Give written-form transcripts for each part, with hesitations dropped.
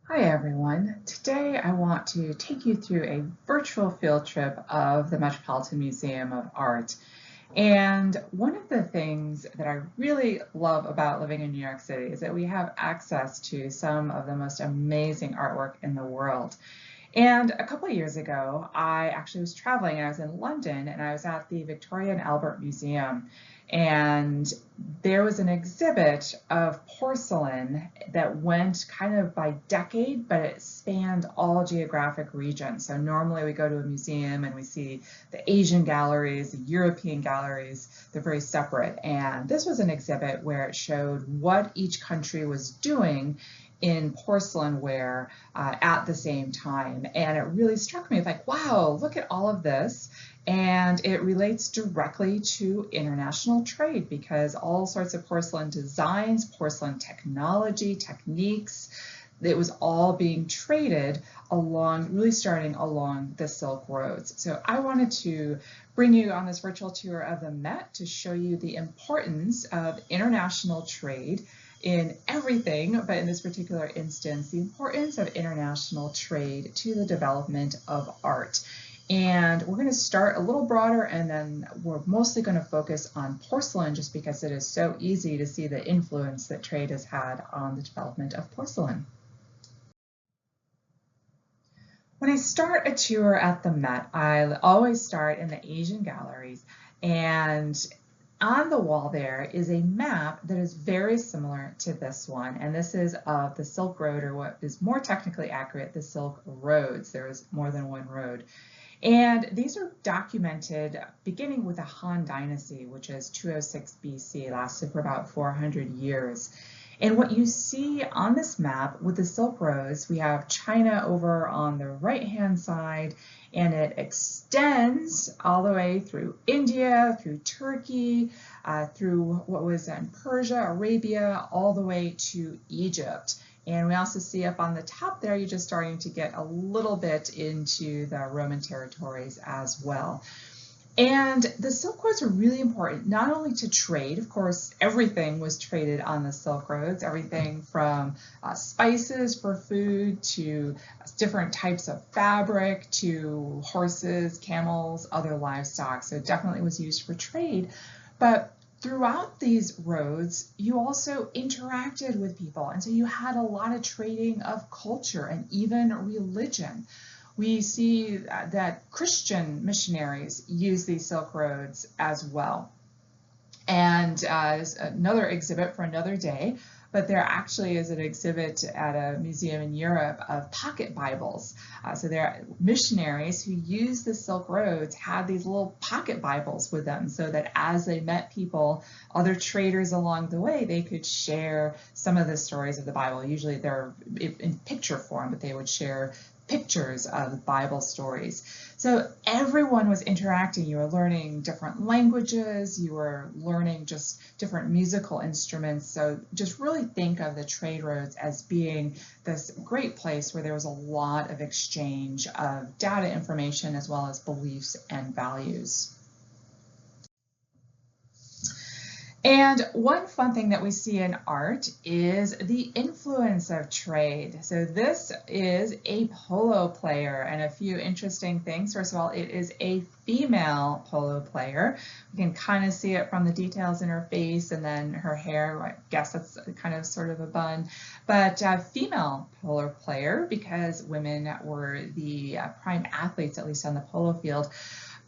Hi everyone. Today I want to take you through a virtual field trip of the Metropolitan Museum of Art. And one of the things that I really love about living in New York City is that we have access to some of the most amazing artwork in the world. And a couple of years ago, I actually was traveling and I was in London and I was at the Victoria and Albert Museum. And there was an exhibit of porcelain that went kind of by decade, but it spanned all geographic regions. So normally we go to a museum and we see the Asian galleries, the European galleries, they're very separate. And this was an exhibit where it showed what each country was doing in porcelain ware at the same time. And it really struck me like, wow, look at all of this. And it relates directly to international trade because all sorts of porcelain designs, porcelain technology, techniques, it was all being traded along, really starting along the Silk Roads. So I wanted to bring you on this virtual tour of the Met to show you the importance of international trade in everything, but in this particular instance, the importance of international trade to the development of art. And we're going to start a little broader and then we're mostly going to focus on porcelain just because it is so easy to see the influence that trade has had on the development of porcelain. When I start a tour at the Met, I always start in the Asian galleries, and on the wall there is a map that is very similar to this one, and this is of the Silk Road, or what is more technically accurate, the Silk Roads. There is more than one road. And these are documented beginning with the Han Dynasty, which is 206 BC, lasted for about 400 years. And what you see on this map with the Silk Roads, we have China over on the right-hand side, and it extends all the way through India, through Turkey, through what was then Persia, Arabia, all the way to Egypt. And we also see up on the top there, you're just starting to get a little bit into the Roman territories as well. And the Silk Roads are really important, not only to trade, of course, everything was traded on the Silk Roads, everything from spices for food to different types of fabric to horses, camels, other livestock. So it definitely was used for trade. But throughout these roads, you also interacted with people. And so you had a lot of trading of culture and even religion. We see that Christian missionaries use these Silk Roads as well. And another exhibit for another day, but there actually is an exhibit at a museum in Europe of pocket Bibles. So there are missionaries who use the Silk Roads had these little pocket Bibles with them so that as they met people, other traders along the way, they could share some of the stories of the Bible. Usually they're in picture form, but they would share pictures of Bible stories. So everyone was interacting. You were learning different languages, you were learning just different musical instruments. So just really think of the trade roads as being this great place where there was a lot of exchange of data information as well as beliefs and values. And one fun thing that we see in art is the influence of trade. So this is a polo player, and a few interesting things. First of all, it is a female polo player. We can kind of see it from the details in her face and then her hair. I guess that's kind of sort of a bun. But female polo player because women were the prime athletes, at least on the polo field.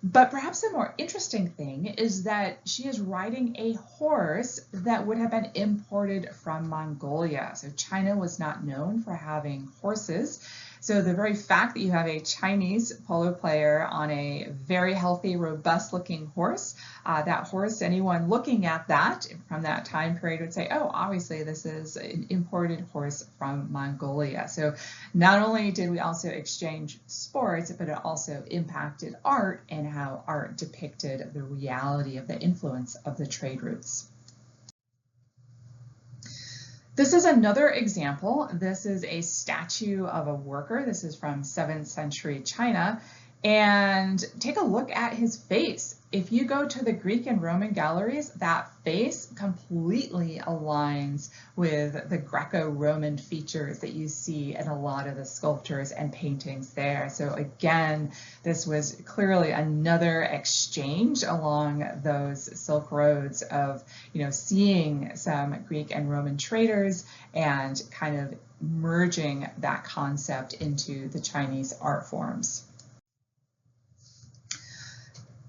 But perhaps the more interesting thing is that she is riding a horse that would have been imported from Mongolia. So China was not known for having horses. So the very fact that you have a Chinese polo player on a very healthy, robust looking horse, that horse, anyone looking at that from that time period would say, oh, obviously this is an imported horse from Mongolia. So not only did we also exchange sports, but it also impacted art and how art depicted the reality of the influence of the trade routes. This is another example. This is a statue of a worker. This is from 7th century China. And take a look at his face. if you go to the Greek and Roman galleries, that face completely aligns with the Greco-Roman features that you see in a lot of the sculptures and paintings there. So again, this was clearly another exchange along those Silk Roads of, seeing some Greek and Roman traders and kind of merging that concept into the Chinese art forms.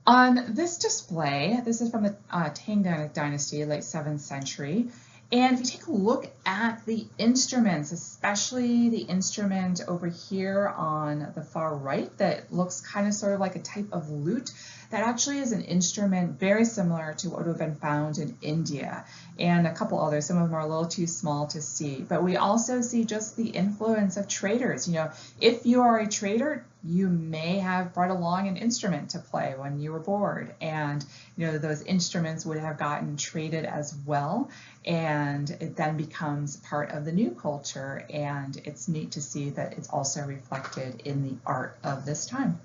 On this display, this is from the Tang Dynasty, late 7th century, and if you take a look at the instruments, especially the instrument over here on the far right that looks kind of sort of like a type of lute, that actually is an instrument very similar to what would have been found in India and a couple others. Some of them are a little too small to see, but we also see just the influence of traders. If you are a trader, you may have brought along an instrument to play when you were bored, and those instruments would have gotten traded as well, and it then becomes part of the new culture, and it's neat to see that it's also reflected in the art of this time.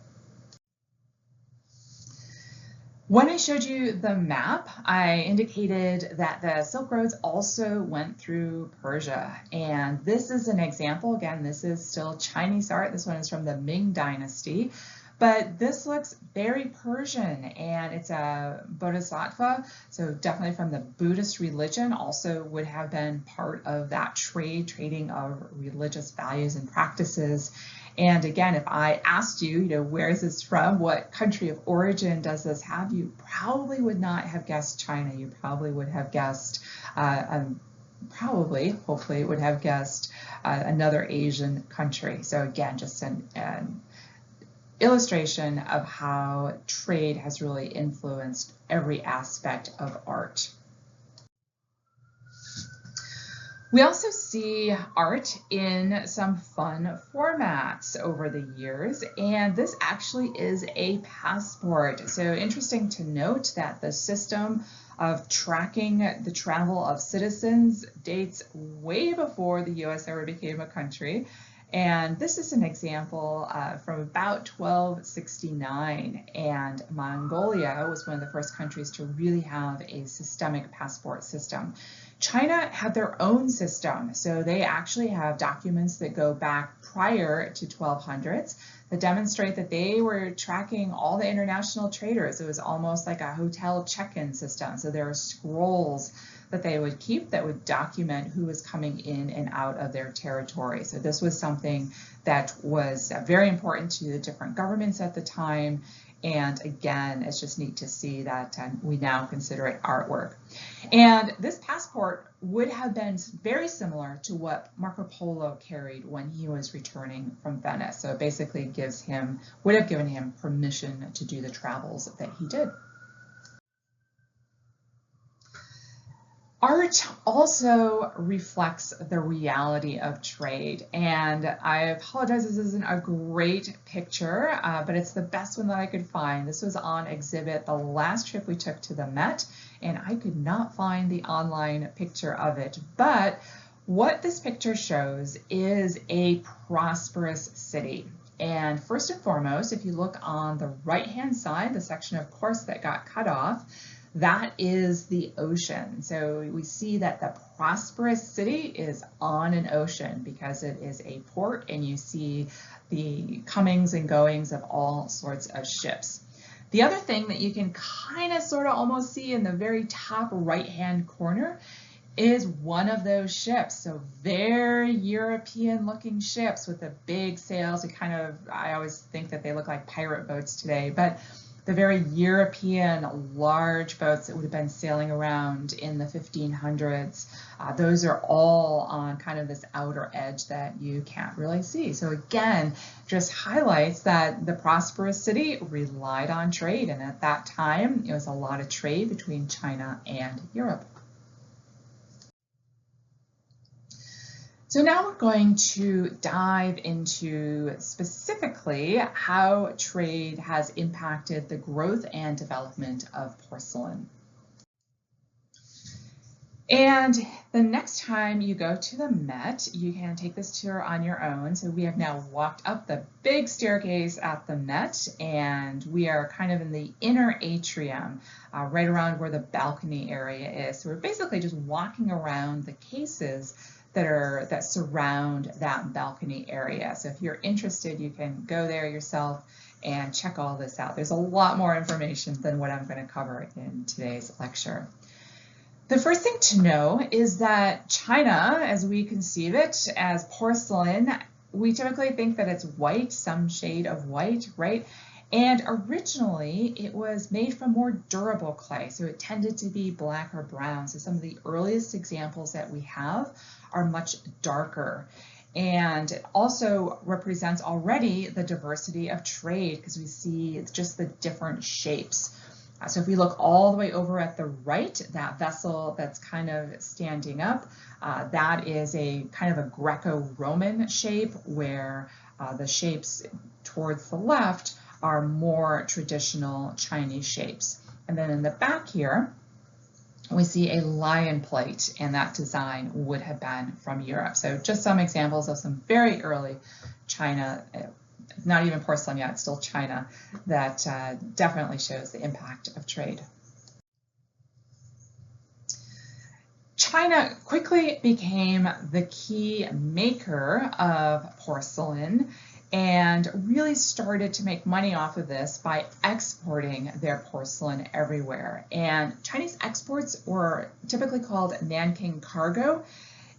When I showed you the map, I indicated that the Silk Roads also went through Persia. And this is an example. Again, this is still Chinese art. This one is from the Ming Dynasty. But this looks very Persian, and it's a bodhisattva, so definitely from the Buddhist religion, also would have been part of that trading of religious values and practices. And again, if I asked you, where is this from? What country of origin does this have? You probably would not have guessed China. You probably would have guessed, hopefully would have guessed another Asian country. So again, just an illustration of how trade has really influenced every aspect of art. We also see art in some fun formats over the years, and this actually is a passport. So interesting to note that the system of tracking the travel of citizens dates way before the US ever became a country. And this is an example from about 1269, and Mongolia was one of the first countries to really have a systemic passport system. China had their own system, so they actually have documents that go back prior to 1200s that demonstrate that they were tracking all the international traders. It was almost like a hotel check-in system. So there are scrolls that they would keep that would document who was coming in and out of their territory. So this was something that was very important to the different governments at the time. And again, it's just neat to see that we now consider it artwork. And this passport would have been very similar to what Marco Polo carried when he was returning from Venice. So it basically would have given him permission to do the travels that he did. Art also reflects the reality of trade, and I apologize, this isn't a great picture, but it's the best one that I could find. This was on exhibit the last trip we took to the Met, and I could not find the online picture of it. But what this picture shows is a prosperous city. And first and foremost, if you look on the right-hand side, the section, of course, that got cut off, that is the ocean. So we see that the prosperous city is on an ocean because it is a port, and you see the comings and goings of all sorts of ships. The other thing that you can kind of sort of almost see in the very top right-hand corner is one of those ships. So very European looking ships with the big sails. I always think that they look like pirate boats today, but the very European large boats that would have been sailing around in the 1500s, those are all on kind of this outer edge that you can't really see. So again, just highlights that the prosperous city relied on trade, and at that time, it was a lot of trade between China and Europe. So now we're going to dive into specifically how trade has impacted the growth and development of porcelain. And the next time you go to the Met, you can take this tour on your own. So we have now walked up the big staircase at the Met, and we are kind of in the inner atrium, right around where the balcony area is. So we're basically just walking around the cases that surround that balcony area. So if you're interested, you can go there yourself and check all this out. There's a lot more information than what I'm going to cover in today's lecture. The first thing to know is that China, as we conceive it as porcelain, we typically think that it's white, some shade of white, right? And originally it was made from more durable clay, so it tended to be black or brown. So some of the earliest examples that we have are much darker. And it also represents already the diversity of trade because we see it's just the different shapes. So if we look all the way over at the right, that vessel that's kind of standing up, that is a kind of a Greco-Roman shape where the shapes towards the left are more traditional Chinese shapes. And then in the back here, we see a lion plate, and that design would have been from Europe. So just some examples of some very early China, not even porcelain yet, still China, that definitely shows the impact of trade. China quickly became the key maker of porcelain and really started to make money off of this by exporting their porcelain everywhere. And Chinese exports were typically called Nanking cargo.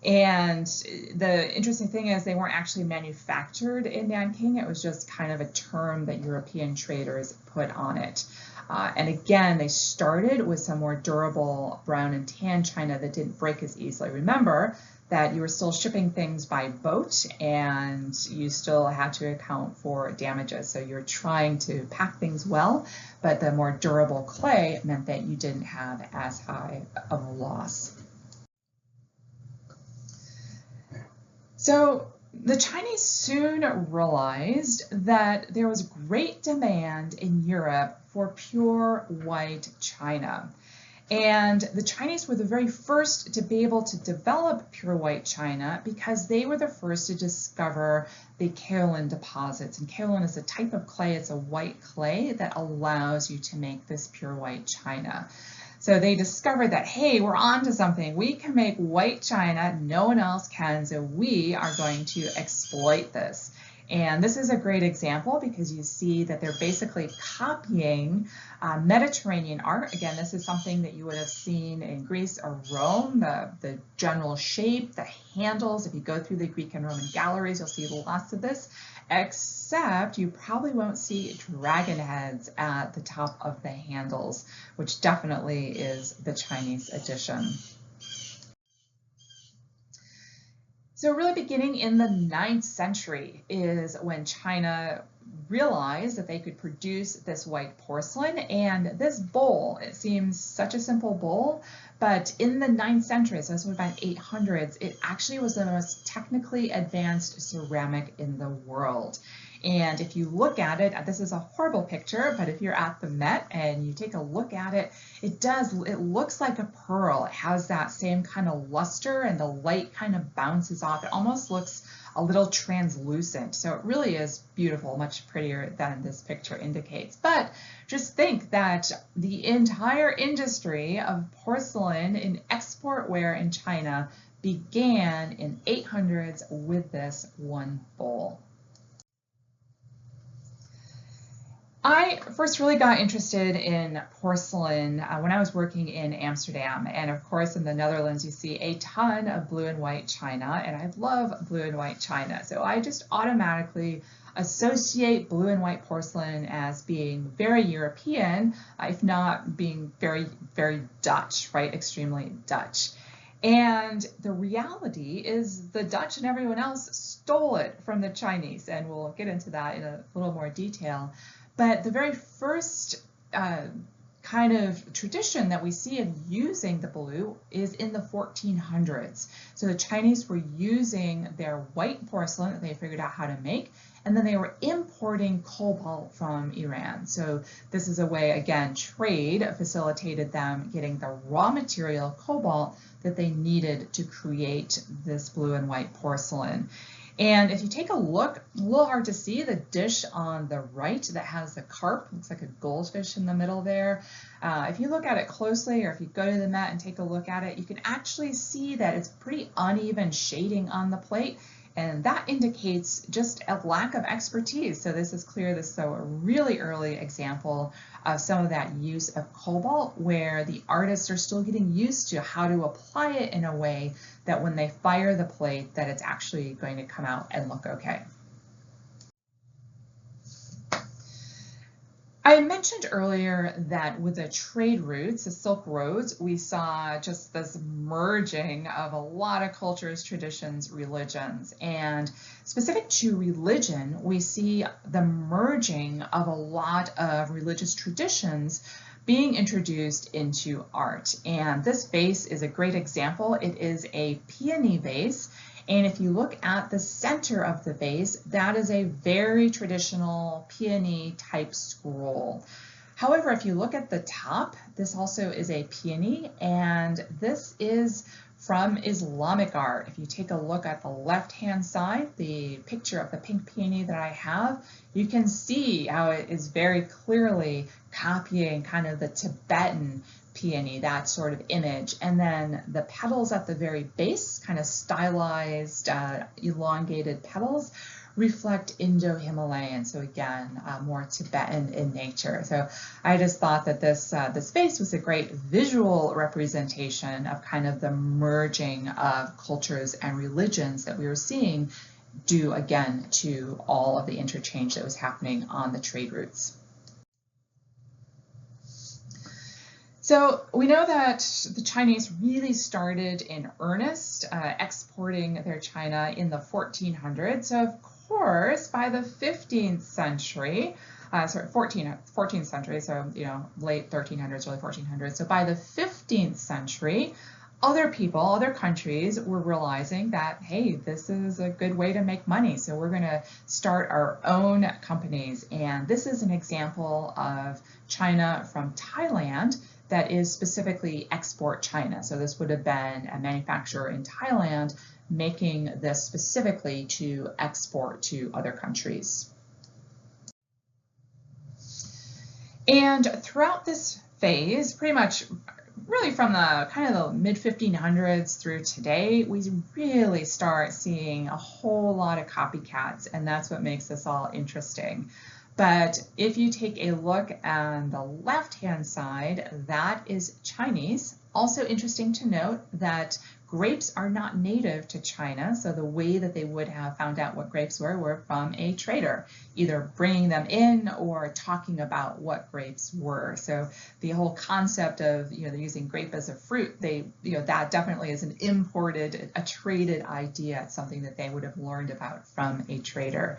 And the interesting thing is they weren't actually manufactured in Nanking. It was just kind of a term that European traders put on it. And again, they started with some more durable brown and tan china that didn't break as easily. Remember that you were still shipping things by boat and you still had to account for damages. So you're trying to pack things well, but the more durable clay meant that you didn't have as high of a loss. So the Chinese soon realized that there was great demand in Europe for pure white china. And the Chinese were the very first to be able to develop pure white china because they were the first to discover the kaolin deposits. And kaolin is a type of clay, it's a white clay that allows you to make this pure white china. So they discovered that, hey, we're on to something. We can make white china, no one else can, so we are going to exploit this. And this is a great example because you see that they're basically copying Mediterranean art. Again, this is something that you would have seen in Greece or Rome, the general shape, the handles. If you go through the Greek and Roman galleries, you'll see lots of this, except you probably won't see dragon heads at the top of the handles, which definitely is the Chinese addition. So really beginning in the 9th century is when China realized that they could produce this white porcelain, and this bowl, it seems such a simple bowl, but in the 9th century, so this was about 800s, it actually was the most technically advanced ceramic in the world. And if you look at it, this is a horrible picture, but if you're at the Met and you take a look at it, it looks like a pearl. It has that same kind of luster and the light kind of bounces off. It almost looks a little translucent. So it really is beautiful, much prettier than this picture indicates. But just think that the entire industry of porcelain in export wear in China began in 800s with this one bowl. I first really got interested in porcelain when I was working in Amsterdam, and of course in the Netherlands you see a ton of blue and white china, and I love blue and white china, so I just automatically associate blue and white porcelain as being very European, if not being very, very Dutch, right? Extremely Dutch. And the reality is the Dutch and everyone else stole it from the Chinese, and we'll get into that in a little more detail. But the very first kind of tradition that we see of using the blue is in the 1400s. So the Chinese were using their white porcelain that they figured out how to make, and then they were importing cobalt from Iran. So this is a way, again, trade facilitated them getting the raw material, cobalt, that they needed to create this blue and white porcelain. And if you take a look, a little hard to see the dish on the right that has the carp, looks like a goldfish in the middle there. If you look at it closely, or if you go to the Met and take a look at it, you can actually see that it's pretty uneven shading on the plate. And that indicates just a lack of expertise. So this is clear, this is a really early example of some of that use of cobalt, where the artists are still getting used to how to apply it in a way that when they fire the plate, that it's actually going to come out and look okay. I mentioned earlier that with the trade routes, the Silk Roads, we saw just this merging of a lot of cultures, traditions, religions. And specific to religion, we see the merging of a lot of religious traditions being introduced into art. And this vase is a great example. It is a peony vase. And if you look at the center of the vase, that is a very traditional peony type scroll. However, if you look at the top, this also is a peony, and this is from Islamic art. If you take a look at the left-hand side, the picture of the pink peony that I have, you can see how it is very clearly copying kind of the Tibetan peony, that sort of image. And then the petals at the very base, kind of stylized, elongated petals, reflect Indo-Himalayan, so again, more Tibetan in nature. So I just thought that this vase was a great visual representation of kind of the merging of cultures and religions that we were seeing due again to all of the interchange that was happening on the trade routes. So we know that the Chinese really started in earnest exporting their china in the 1400s. So of course, by the 15th century, 14th century, so late 1300s, early 1400s. So by the 15th century, other people, other countries were realizing that, hey, this is a good way to make money. So we're going to start our own companies. And this is an example of china from Thailand that is specifically export china. So this would have been a manufacturer in Thailand making this specifically to export to other countries. And throughout this phase, pretty much really from the kind of the mid-1500s through today, we really start seeing a whole lot of copycats, and that's what makes this all interesting. But if you take a look on the left-hand side, that is Chinese. Also interesting to note that grapes are not native to China, so the way that they would have found out what grapes were from a trader, either bringing them in or talking about what grapes were. So the whole concept of they're using grape as a fruit, that definitely is an imported, a traded idea. It's something that they would have learned about from a trader.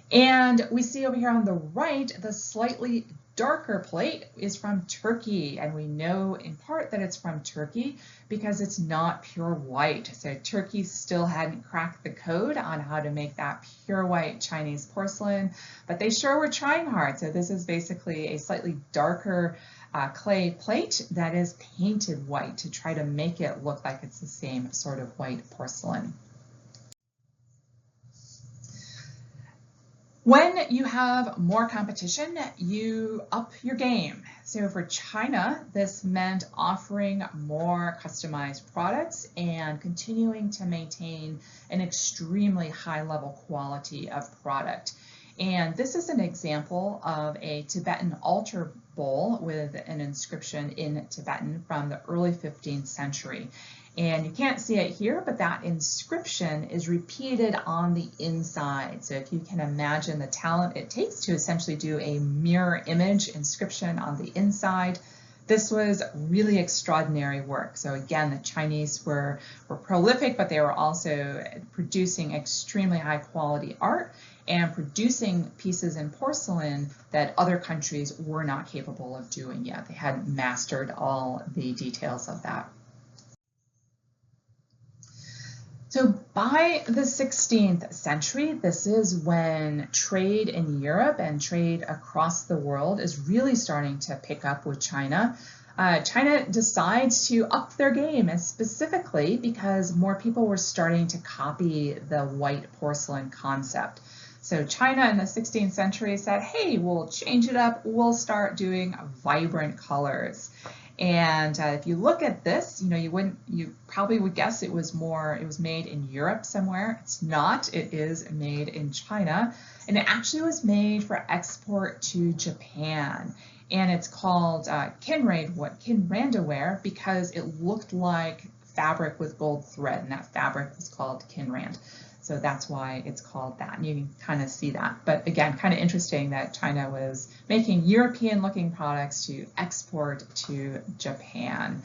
And we see over here on the right, the slightly darker plate is from Turkey, and we know in part that it's from Turkey because it's not pure white. So Turkey still hadn't cracked the code on how to make that pure white Chinese porcelain, but they sure were trying hard. So this is basically a slightly darker clay plate that is painted white to try to make it look like it's the same sort of white porcelain. When you have more competition, you up your game. So for China, this meant offering more customized products and continuing to maintain an extremely high level quality of product. And this is an example of a Tibetan altar bowl with an inscription in Tibetan from the early 15th century. And you can't see it here, but that inscription is repeated on the inside. So if you can imagine the talent it takes to essentially do a mirror image inscription on the inside, this was really extraordinary work. So again, the Chinese were prolific, but they were also producing extremely high quality art and producing pieces in porcelain that other countries were not capable of doing yet. They hadn't mastered all the details of that. So by the 16th century, this is when trade in Europe and trade across the world is really starting to pick up with China. China decides to up their game, and specifically because more people were starting to copy the white porcelain concept. So China in the 16th century said, hey, we'll change it up. We'll start doing vibrant colors. And if you look at this, you probably would guess it was made in Europe somewhere. It's not. It is made in China, and it actually was made for export to Japan. And it's called Kinrandaware because it looked like fabric with gold thread, and that fabric was called Kinrand. So that's why it's called that, and you can kind of see that. But again, kind of interesting that China was making European-looking products to export to Japan.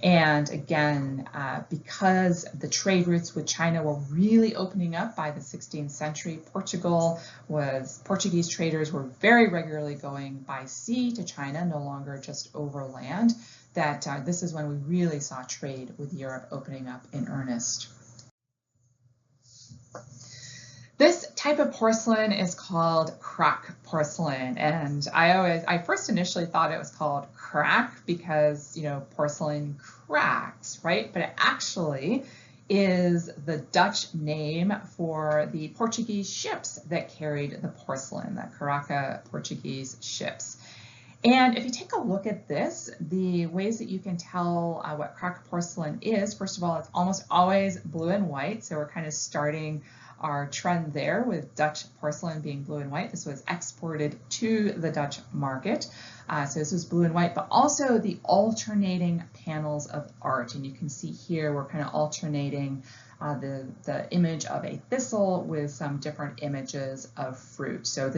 And again, because the trade routes with China were really opening up by the 16th century, Portuguese traders were very regularly going by sea to China, no longer just overland, that this is when we really saw trade with Europe opening up in earnest. This type of porcelain is called crack porcelain, and I first initially thought it was called crack because porcelain cracks, right? But it actually is the Dutch name for the Portuguese ships that carried the porcelain, the Caraca Portuguese ships. And if you take a look at this, the ways that you can tell what crack porcelain is, first of all, it's almost always blue and white, so we're kind of starting our trend there with Dutch porcelain being blue and white. This was exported to the Dutch market. So this was blue and white, but also the alternating panels of art. And you can see here we're kind of alternating the image of a thistle with some different images of fruit. So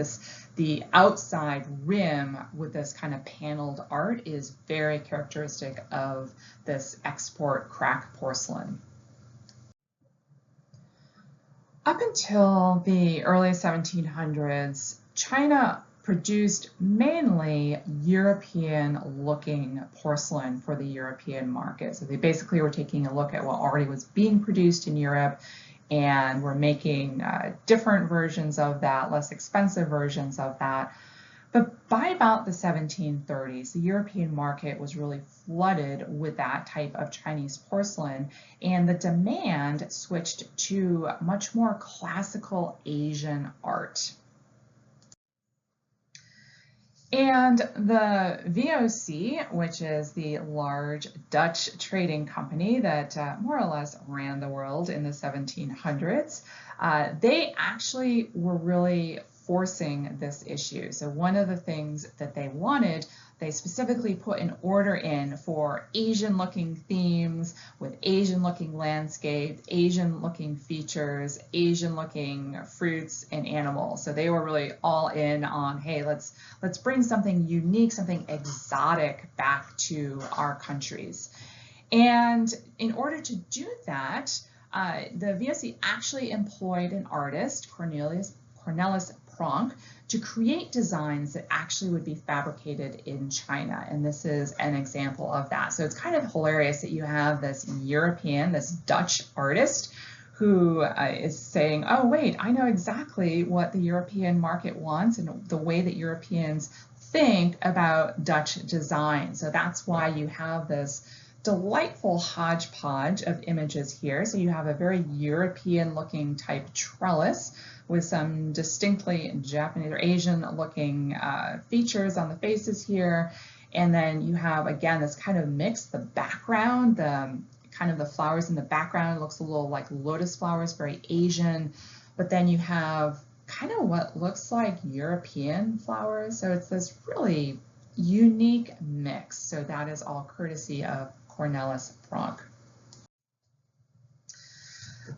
the outside rim with this kind of paneled art is very characteristic of this export crack porcelain. Up until the early 1700s, China produced mainly European-looking porcelain for the European market. So they basically were taking a look at what already was being produced in Europe and were making different versions of that, less expensive versions of that. But by about the 1730s, the European market was really flooded with that type of Chinese porcelain, and the demand switched to much more classical Asian art. And the VOC, which is the large Dutch trading company that more or less ran the world in the 1700s, they actually were really forcing this issue. So one of the things that they wanted, they specifically put an order in for Asian-looking themes with Asian-looking landscape, Asian-looking features, Asian-looking fruits and animals. So they were really all in on, hey, let's bring something unique, something exotic back to our countries. And in order to do that, the VOC actually employed an artist, Cornelis Pronk, to create designs that actually would be fabricated in China. And this is an example of that. So it's kind of hilarious that you have this Dutch artist who is saying, oh, wait, I know exactly what the European market wants and the way that Europeans think about Dutch design. So that's why you have this delightful hodgepodge of images here. So you have a very European looking type trellis with some distinctly Japanese or Asian looking features on the faces here. And then you have, again, this kind of mix, the background, the flowers in the background looks a little like lotus flowers, very Asian. But then you have kind of what looks like European flowers. So it's this really unique mix. So that is all courtesy of Cornelis Pronk.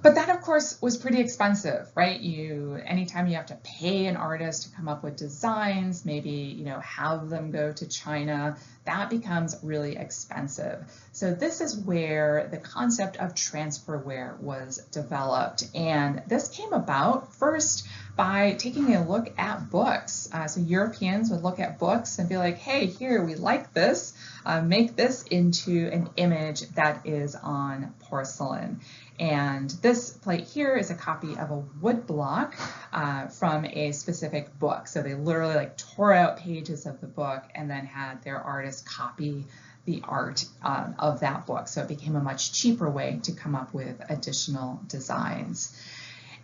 But that, of course, was pretty expensive, right? Anytime you have to pay an artist to come up with designs, maybe, have them go to China, that becomes really expensive. So this is where the concept of transferware was developed. And this came about first by taking a look at books. So Europeans would look at books and be like, hey, here, we like this, make this into an image that is on porcelain. And this plate here is a copy of a wood block from a specific book. So they literally tore out pages of the book and then had their artist copy the art of that book. So it became a much cheaper way to come up with additional designs.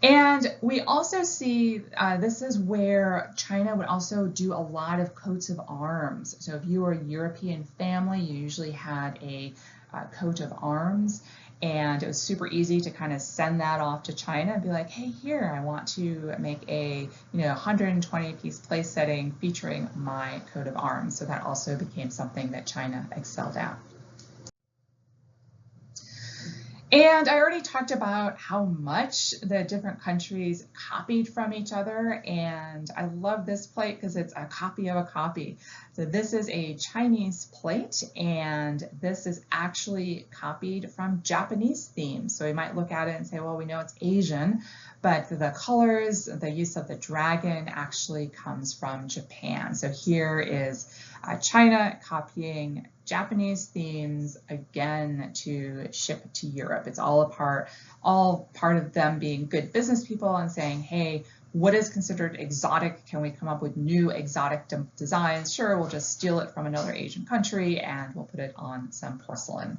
And we also see this is where China would also do a lot of coats of arms. So if you were a European family, you usually had a coat of arms, and it was super easy to kind of send that off to China and be like, hey, here, I want to make a 120-piece place setting featuring my coat of arms. So that also became something that China excelled at. And I already talked about how much the different countries copied from each other, and I love this plate because it's a copy of a copy. So this is a Chinese plate, and this is actually copied from Japanese themes. So we might look at it and say, well, we know it's Asian, but the colors, the use of the dragon actually comes from Japan. So here is China copying Japanese themes again to ship to Europe. It's all part of them being good business people and saying, hey, what is considered exotic? Can we come up with new exotic designs? Sure, we'll just steal it from another Asian country and we'll put it on some porcelain.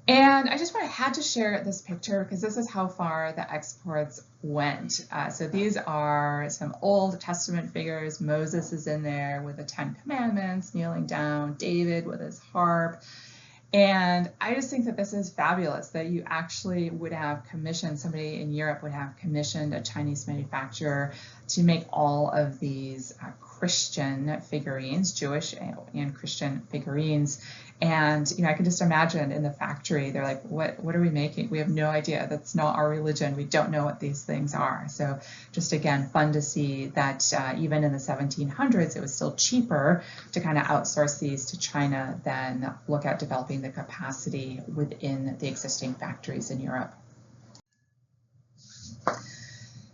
And I just had to share this picture because this is how far the exports went. So these are some Old Testament figures. Moses is in there with the 10 Commandments, kneeling down, David with his harp. And I just think that this is fabulous, that you actually would have commissioned, somebody in Europe would have commissioned a Chinese manufacturer to make all of these Christian figurines, Jewish and Christian figurines. And I can just imagine in the factory, they're like, what are we making? We have no idea. That's not our religion. We don't know what these things are. So just again, fun to see that even in the 1700s, it was still cheaper to kind of outsource these to China than look at developing the capacity within the existing factories in Europe.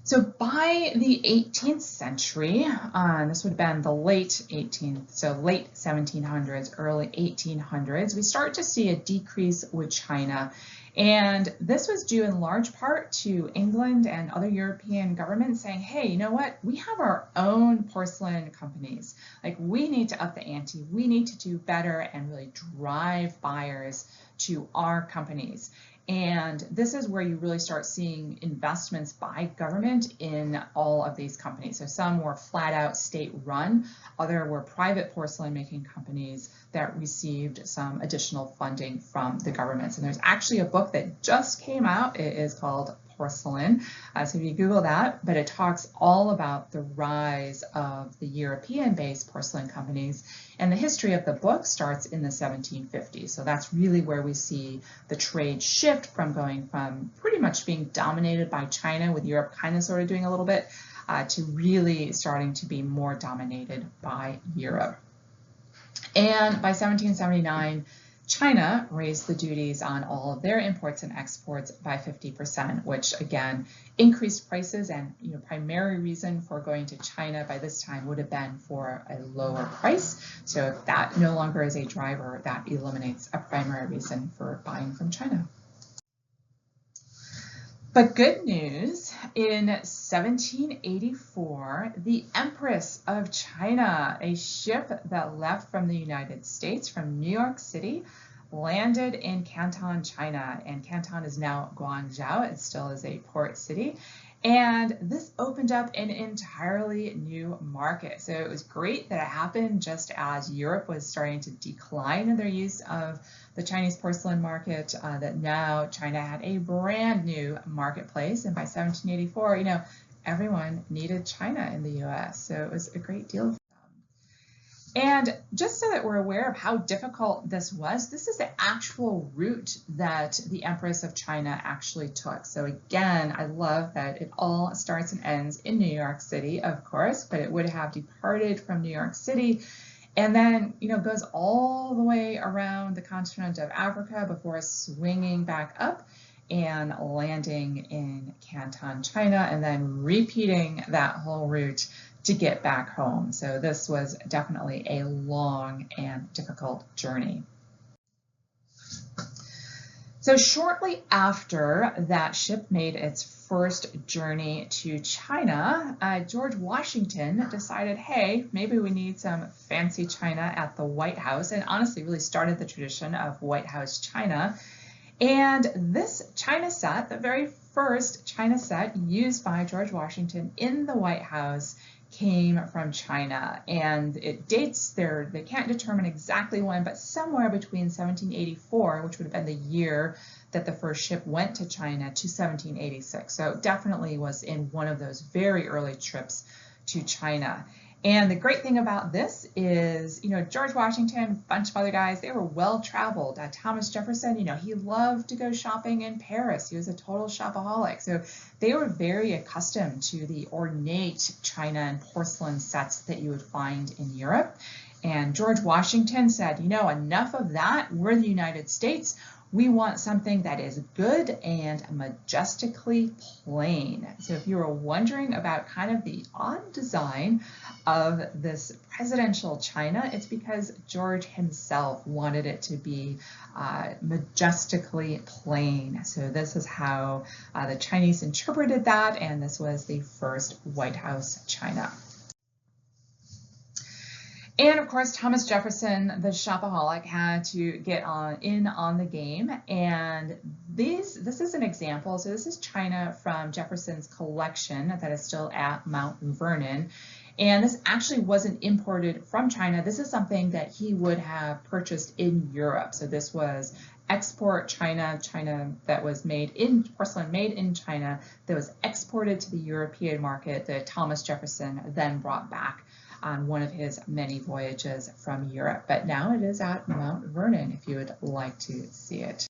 So by the 18th century, this would have been the late 18th, so late 1700s, early 1800s, we start to see a decrease with China. And this was due in large part to England and other European governments saying, hey, you know what? We have our own porcelain companies. Like, we need to up the ante. We need to do better and really drive buyers to our companies. And this is where you really start seeing investments by government in all of these companies. So some were flat out state run, other were private porcelain making companies that received some additional funding from the governments. And there's actually a book that just came out. It is called Porcelain. So if you Google that, but it talks all about the rise of the European-based porcelain companies, and the history of the book starts in the 1750s. So that's really where we see the trade shift from going from pretty much being dominated by China, with Europe kind of sort of doing a little bit, to really starting to be more dominated by Europe. And by 1779, China raised the duties on all of their imports and exports by 50%, which again increased prices, and primary reason for going to China by this time would have been for a lower price. So if that no longer is a driver, that eliminates a primary reason for buying from China. But good news, in 1784, the Empress of China, a ship that left from the United States, from New York City, landed in Canton, China. And Canton is now Guangzhou. It still is a port city. And this opened up an entirely new market. So it was great that it happened just as Europe was starting to decline in their use of the Chinese porcelain market, that now China had a brand new marketplace. And by 1784, everyone needed China in the US. So it was a great deal for them. And just so that we're aware of how difficult this was, this is the actual route that the Empress of China actually took. So again, I love that it all starts and ends in New York City, of course, but it would have departed from New York City and then, goes all the way around the continent of Africa before swinging back up and landing in Canton, China, and then repeating that whole route to get back home. So this was definitely a long and difficult journey. So shortly after that ship made its first journey to China, George Washington decided, hey, maybe we need some fancy china at the White House, and honestly really started the tradition of White House china. And this china set, the very first china set used by George Washington in the White House, came from China, and it dates there, they can't determine exactly when, but somewhere between 1784, which would have been the year that the first ship went to China, to 1786. So it definitely was in one of those very early trips to China. And the great thing about this is, George Washington, a bunch of other guys, they were well-traveled. Thomas Jefferson, he loved to go shopping in Paris. He was a total shopaholic. So they were very accustomed to the ornate china and porcelain sets that you would find in Europe. And George Washington said, enough of that. We're the United States. We want something that is good and majestically plain. So if you were wondering about kind of the odd design of this presidential china, it's because George himself wanted it to be majestically plain. So this is how the Chinese interpreted that, and this was the first White House china. And of course, Thomas Jefferson, the shopaholic, had to get in on the game. And this is an example. So this is china from Jefferson's collection that is still at Mount Vernon. And this actually wasn't imported from China. This is something that he would have purchased in Europe. So this was export china that was porcelain made in China, that was exported to the European market, that Thomas Jefferson then brought back on one of his many voyages from Europe. But now it is at Mount Vernon if you would like to see it.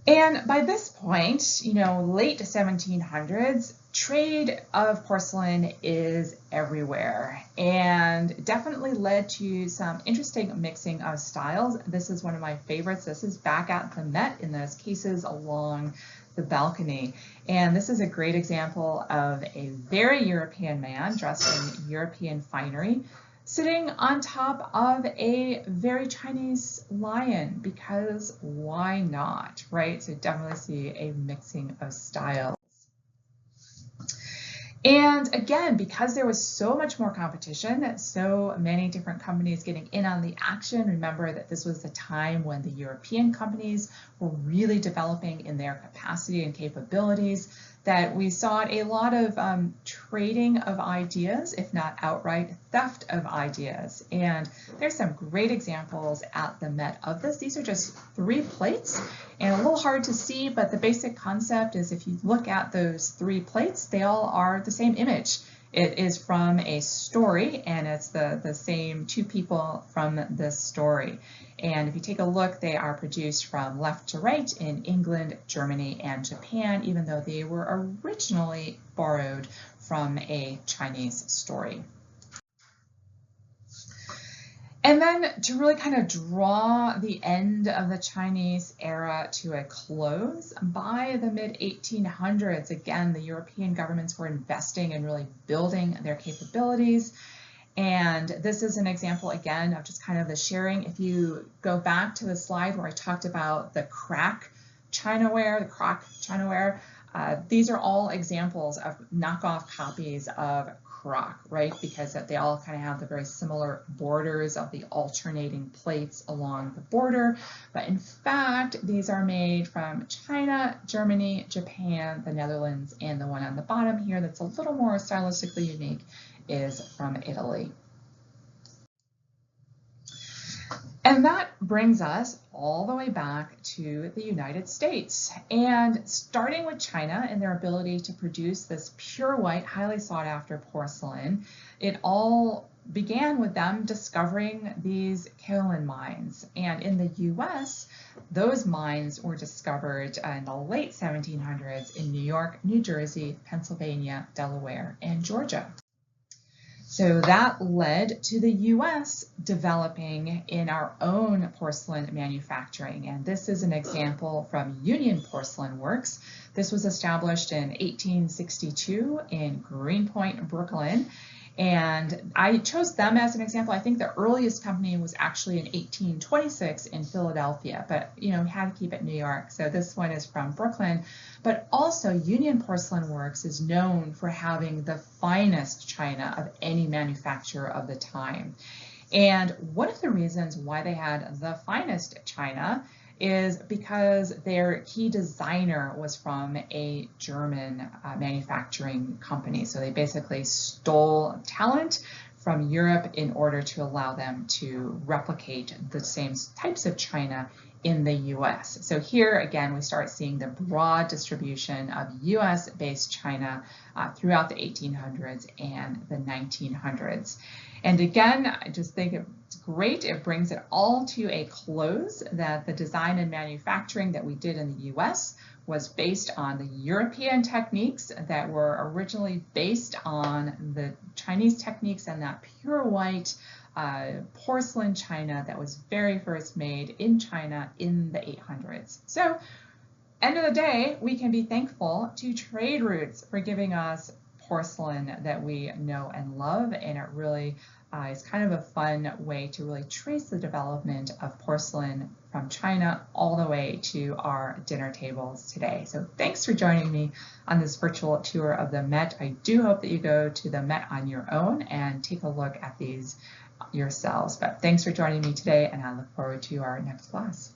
And by this point, late 1700s, trade of porcelain is everywhere, and definitely led to some interesting mixing of styles. This is one of my favorites. This is back at the Met in those cases along the balcony. And this is a great example of a very European man dressed in European finery, sitting on top of a very Chinese lion, because why not, right? So definitely see a mixing of styles. And again, because there was so much more competition, so many different companies getting in on the action, remember that this was the time when the European companies were really developing in their capacity and capabilities, that we saw a lot of trading of ideas, if not outright theft of ideas. And there's some great examples at the Met of this. These are just 3 plates, and a little hard to see, but the basic concept is if you look at those 3 plates, they all are the same image. It is from a story, and it's the same 2 people from this story. And if you take a look, they are produced from left to right in England, Germany, and Japan, even though they were originally borrowed from a Chinese story. And then to really kind of draw the end of the Chinese era to a close, by the mid-1800s, again, the European governments were investing in really building their capabilities. And this is an example, again, of just kind of the sharing. If you go back to the slide where I talked about the crack chinaware, these are all examples of knockoff copies of crock, right? Because they all kind of have the very similar borders of the alternating plates along the border. But in fact, these are made from China, Germany, Japan, the Netherlands, and the one on the bottom here that's a little more stylistically unique is from Italy. And that brings us all the way back to the United States. And starting with China and their ability to produce this pure white, highly sought after porcelain, it all began with them discovering these kaolin mines. And in the US, those mines were discovered in the late 1700s in New York, New Jersey, Pennsylvania, Delaware, and Georgia. So that led to the US developing in our own porcelain manufacturing. And this is an example from Union Porcelain Works. This was established in 1862 in Greenpoint, Brooklyn. And I chose them as an example. I think the earliest company was actually in 1826 in Philadelphia, but we had to keep it New York. So this one is from Brooklyn. But also Union Porcelain Works is known for having the finest china of any manufacturer of the time. And one of the reasons why they had the finest china is because their key designer was from a German manufacturing company. So they basically stole talent from Europe in order to allow them to replicate the same types of china in the US. So here again, we start seeing the broad distribution of US-based china throughout the 1800s and the 1900s. And again, I just think it's great. It brings it all to a close that the design and manufacturing that we did in the US was based on the European techniques that were originally based on the Chinese techniques and that pure white porcelain china that was very first made in China in the 800s. So, end of the day, we can be thankful to trade routes for giving us porcelain that we know and love, and it really is kind of a fun way to really trace the development of porcelain from China all the way to our dinner tables today. So thanks for joining me on this virtual tour of the Met. I do hope that you go to the Met on your own and take a look at these yourselves. But thanks for joining me today, and I look forward to our next class.